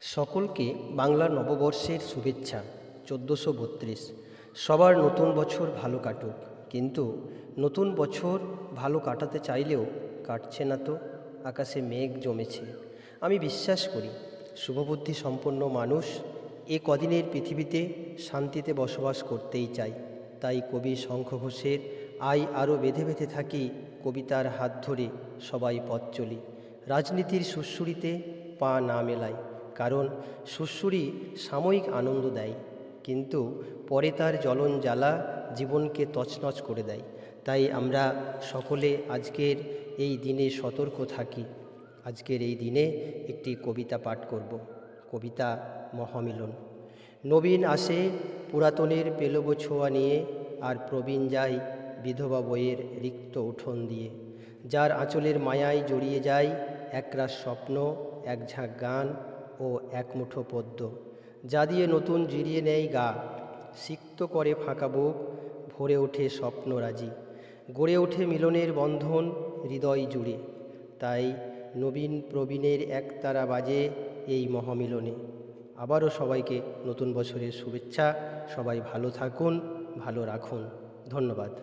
সকলকে বাংলা নববর্ষের শুভেচ্ছা। 1432। সবার নতুন বছর ভালো কাটুক, কিন্তু নতুন বছর ভালো কাটাতে চাইলেও কাটছে না তো। আকাশে মেঘ জমেছে। আমি বিশ্বাস করি শুভবুদ্ধি সম্পন্ন মানুষ এ কদিনের পৃথিবীতে শান্তিতে বসবাস করতেই চায়। তাই কবি শঙ্খ ঘোষের আই আরও বেঁধে বেঁধে থাকি কবিতার হাত ধরে সবাই পথ চলি। রাজনীতির সুড়সুড়িতে পা না মেলায়, কারণ সুড়সুড়ি সাময়িক আনন্দ দেয়, কিন্তু পরে তার জ্বলন জ্বালা জীবনকে তছনছ করে দেয়। তাই আমরা সকলে আজকের এই দিনে সতর্ক থাকি। আজকের এই দিনে একটি কবিতা পাঠ করব। কবিতা মহামিলন। নবীন আসে পুরাতনের পেলব ছোঁয়া নিয়ে, আর প্রবীণ যায় বিধবা বইয়ের রিক্ত উঠোন দিয়ে। যার আঁচলের মায়ায় জড়িয়ে যায় একরাশ স্বপ্ন, এক ঝাঁক গান ও এক মুঠো পদ্য, যা দিয়ে নতুন জিরিয়ে নেয় গা। সিক্ত করে ফাঁকা বুক, ভরে ওঠে স্বপ্নরাজি, গড়ে ওঠে মিলনের বন্ধন হৃদয় জুড়ে। তাই নবীন প্রবীণের একতারা বাজে এই মহামিলনে। আবারও সবাইকে নতুন বছরের শুভেচ্ছা। সবাই ভালো থাকুন, ভালো রাখুন। ধন্যবাদ।